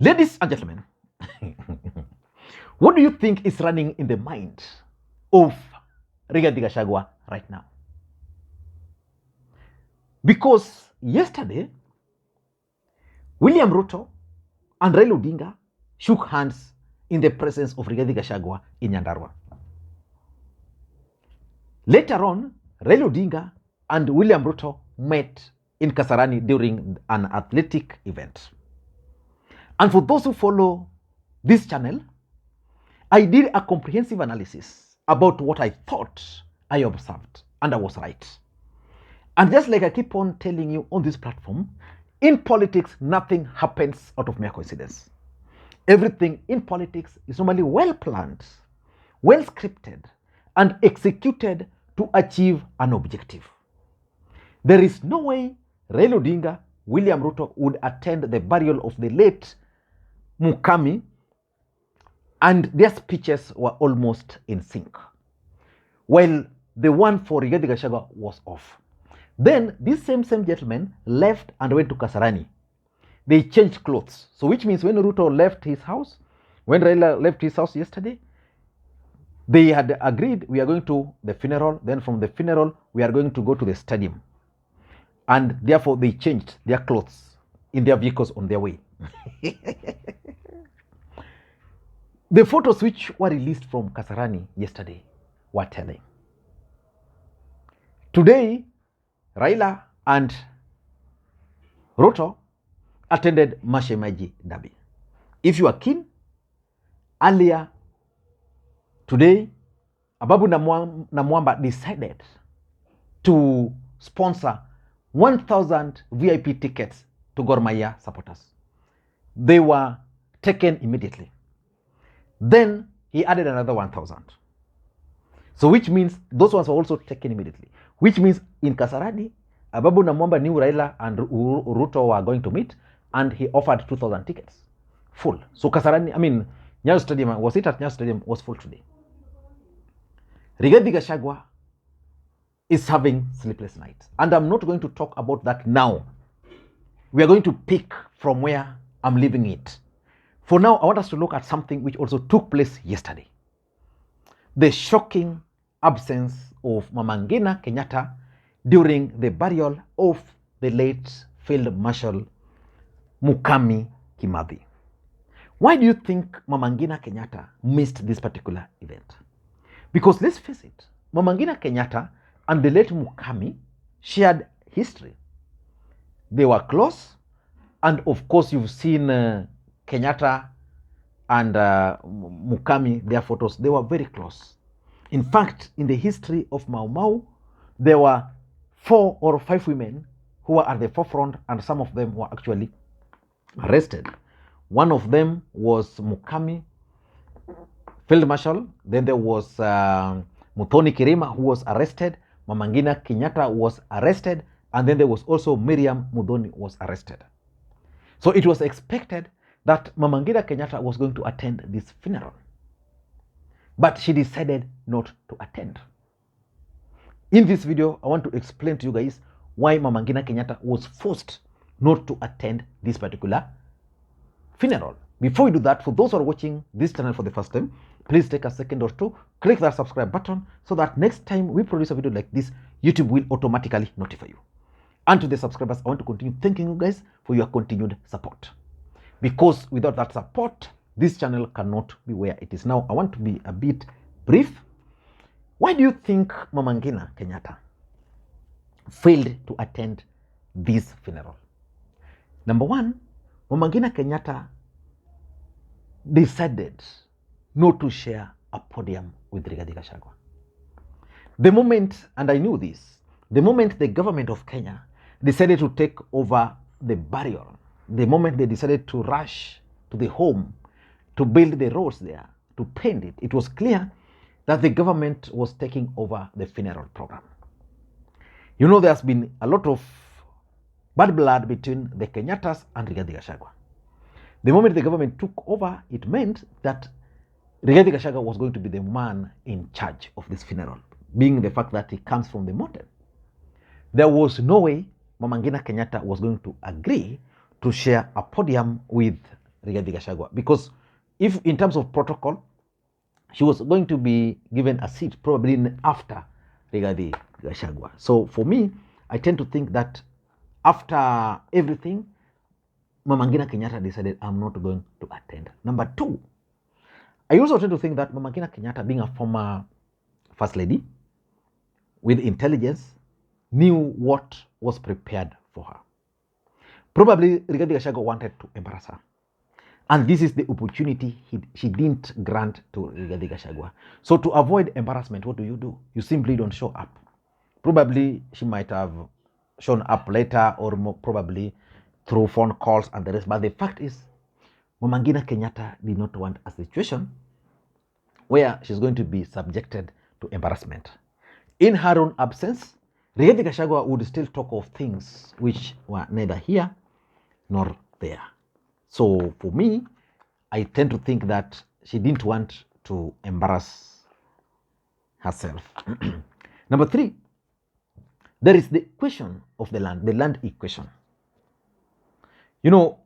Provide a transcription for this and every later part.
Ladies and gentlemen, what do you think is running in the mind of Rigathi Gachagua right now? Because yesterday, William Ruto and Raila Odinga shook hands in the presence of Rigathi Gachagua in Nyandarua. Later on, Raila Odinga and William Ruto met in Kasarani during an athletic event. And for those who follow this channel, I did a comprehensive analysis about what I thought I observed, and I was right. And just like I keep on telling you on this platform, in politics, nothing happens out of mere coincidence. Everything in politics is normally well planned, well scripted, and executed to achieve an objective. There is no way Raila Odinga, William Ruto would attend the burial of the late Mukami, and their speeches were almost in sync, while the one for Rigathi Gachagua was off. Then this same gentleman left and went to Kasarani. They changed clothes. So which means when Ruto left his house, when Raila left his house yesterday, they had agreed we are going to the funeral. Then from the funeral, we are going to go to the stadium. And therefore, they changed their clothes in their vehicles on their way. The photos which were released from Kasarani yesterday were telling. Today, Raila and Ruto attended Mashemaji Derby. If you are keen, earlier today, Ababu Namwamba decided to sponsor 1,000 VIP tickets to Gor Mahia supporters. They were taken immediately. Then he added another 1,000. So which means those ones were also taken immediately. Which means in Kasarani, Ababu Namwamba knew Raila and Ruto were going to meet, and he offered 2,000 tickets, full. So Kasarani, Nyayo Stadium, was it at Nyayo Stadium, was full today. Rigathi Gachagua is having sleepless nights. And I'm not going to talk about that now. We are going to pick from where I'm leaving it. For now, I want us to look at something which also took place yesterday. The shocking absence of Mama Ngina Kenyatta during the burial of the late Field Marshal Mukami Kimathi. Why do you think Mama Ngina Kenyatta missed this particular event? Because let's face it, Mama Ngina Kenyatta and the late Mukami shared history. They were close, and of course you've seen Kenyatta and Mukami, their photos, they were very close. In fact, in the history of Mau Mau, there were 4 or 5 women who were at the forefront, and some of them were actually arrested. One of them was Mukami, Field Marshal. Then there was Muthoni Kirima, who was arrested. Mama Ngina Kenyatta was arrested. And then there was also Miriam Muthoni was arrested. So it was expected that Mama Ngina Kenyatta was going to attend this funeral. But she decided not to attend. In this video, I want to explain to you guys why Mama Ngina Kenyatta was forced not to attend this particular funeral. Before we do that, for those who are watching this channel for the first time, please take a second or two, click that subscribe button so that next time we produce a video like this, YouTube will automatically notify you. And to the subscribers, I want to continue thanking you guys for your continued support. Because without that support, this channel cannot be where it is now. I want to be a bit brief. Why do you think Mama Ngina Kenyatta failed to attend this funeral? Number one, Mama Ngina Kenyatta decided not to share a podium with Rigathi Gachagua. The moment, and I knew this, the moment the government of Kenya decided to take over the burial, the moment they decided to rush to the home to build the roads there, to paint it, it was clear that the government was taking over the funeral program. You know, there's been a lot of bad blood between the Kenyattas and Rigathi Gachagua. The moment the government took over, it meant that Rigathi Gachagua was going to be the man in charge of this funeral, being the fact that he comes from the mountain. There was no way Mama Ngina Kenyatta was going to agree to share a podium with Rigathi Gachagua, because if in terms of protocol, she was going to be given a seat probably after Rigathi Gachagua. So for me, I tend to think that after everything, Mama Ngina Kenyatta decided, I'm not going to attend. Number two, I also tend to think that Mama Ngina Kenyatta, being a former first lady with intelligence, knew what was prepared for her. Probably Rigathi Gachagua wanted to embarrass her. And this is the opportunity she didn't grant to Rigathi Gachagua. So to avoid embarrassment, what do? You simply don't show up. Probably she might have shown up later, or more probably through phone calls and the rest. But the fact is, Mama Ngina Kenyatta did not want a situation where she's going to be subjected to embarrassment. In her own absence, Rigathi Gachagua would still talk of things which were neither here nor there. So for me, I tend to think that she didn't want to embarrass herself. Number three, there is the question of the land equation. You know,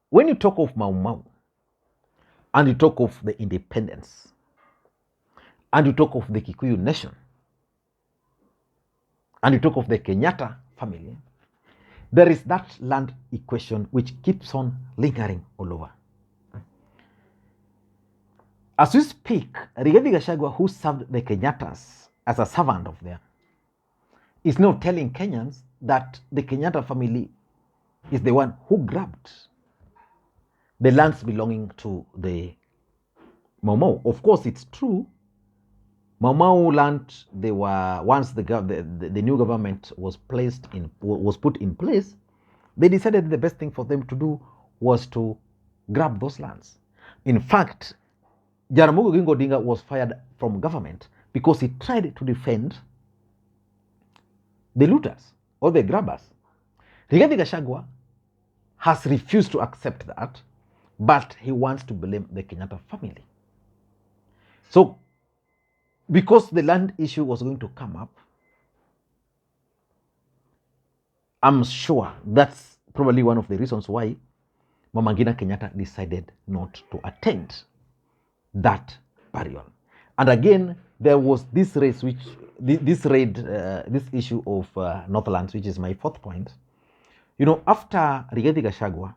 when you talk of Mau Mau, and you talk of the independence, and you talk of the Kikuyu nation, and you talk of the Kenyatta family, there is that land equation which keeps on lingering all over. As we speak, Rigathi Gachagua, who served the Kenyattas as a servant of theirs, is now telling Kenyans that the Kenyatta family is the one who grabbed the lands belonging to the Mau Mau. Of course, it's true. Mau Mau land, they were, once the new government was put in place, they decided the best thing for them to do was to grab those lands. In fact, Jaramogi Oginga Odinga was fired from government because he tried to defend the looters or the grabbers. Rigathi Gachagua has refused to accept that, but he wants to blame the Kenyatta family. So, because the land issue was going to come up, I'm sure that's probably one of the reasons why Mama Ngina Kenyatta decided not to attend that burial. And again, there was this race, this issue of Northlands, which is my fourth point. You know, after Rigathi Gachagua,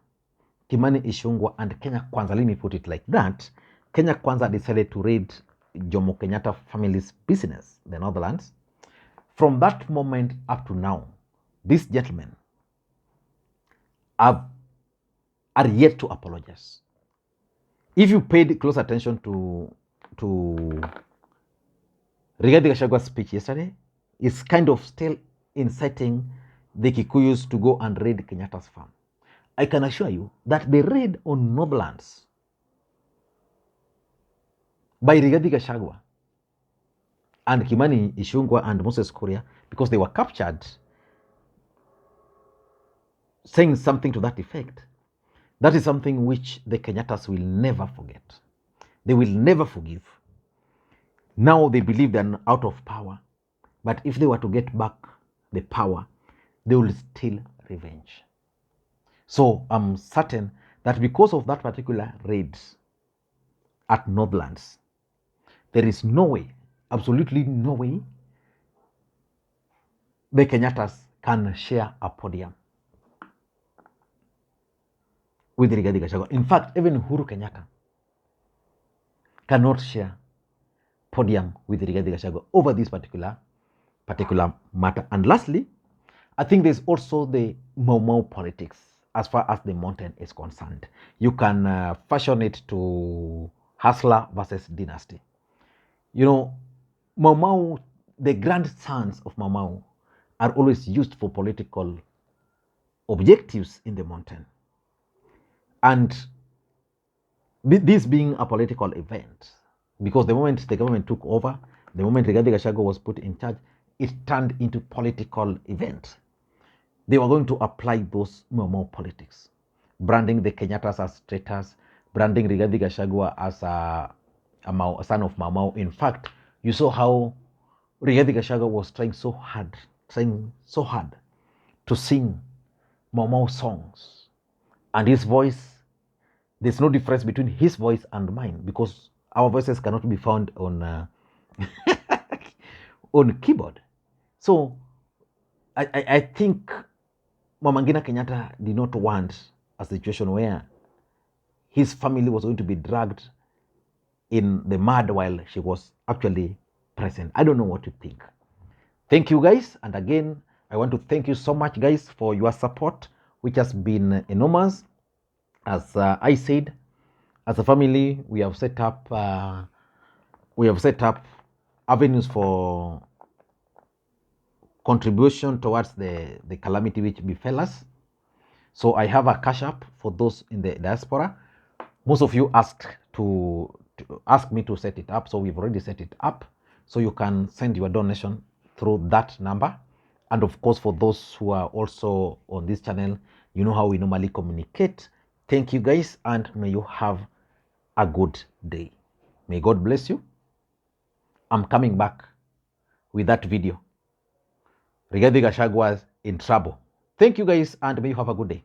Kimani Ichung'wah, and Kenya Kwanza, let me put it like that, Kenya Kwanza decided to raid Jomo Kenyatta family's business, the Northlands. From that moment up to now, these gentlemen are yet to apologize. If you paid close attention to Rigathi Gachagua's speech yesterday, it's kind of still inciting the Kikuyus to go and raid Kenyatta's farm. I can assure you that the raid on Northlands by Rigathi Gachagua and Kimani Ichung'wah and Moses Kuria, because they were captured saying something to that effect, that is something which the Kenyattas will never forget. They will never forgive. Now they believe they're out of power, but if they were to get back the power, they will steal revenge. So I'm certain that because of that particular raid at Northlands, there is no way, absolutely no way, the Kenyattas can share a podium with Rigathi Gachagua. In fact, even Uhuru Kenyatta cannot share podium with Rigathi Gachagua over this particular matter. And lastly, I think there's also the Mau Mau politics as far as the mountain is concerned. You can fashion it to hustler versus dynasty. You know, Mau Mau, the grandsons of Mau Mau are always used for political objectives in the mountain. And this being a political event, because the moment the government took over, the moment Rigathi Gachagua was put in charge, it turned into political event. They were going to apply those Mau Mau politics, branding the Kenyattas as traitors, branding Rigathi Gachagua as a son of Mau Mau. In fact, you saw how Rigathi Gachagua was trying so hard to sing Mau Mau songs, and his voice there's no difference between his voice and mine, because our voices cannot be found on on keyboard. So I think Mama Ngina Kenyatta did not want a situation where his family was going to be dragged in the mud while she was actually present. I don't know what you think. Thank you, guys. And again, I want to thank you so much, guys, for your support, which has been enormous. As I said, as a family, we have set up avenues for contribution towards the calamity which befell us. So I have a cash app for those in the diaspora. Most of you asked to ask me to set it up, so we've already set it up. So you can send your donation through that number. And of course, for those who are also on this channel, you know how we normally communicate. Thank you, guys, and may you have a good day. May God bless you. I'm coming back with that video. Rigathi Gachagua in trouble. Thank you, guys, and may you have a good day.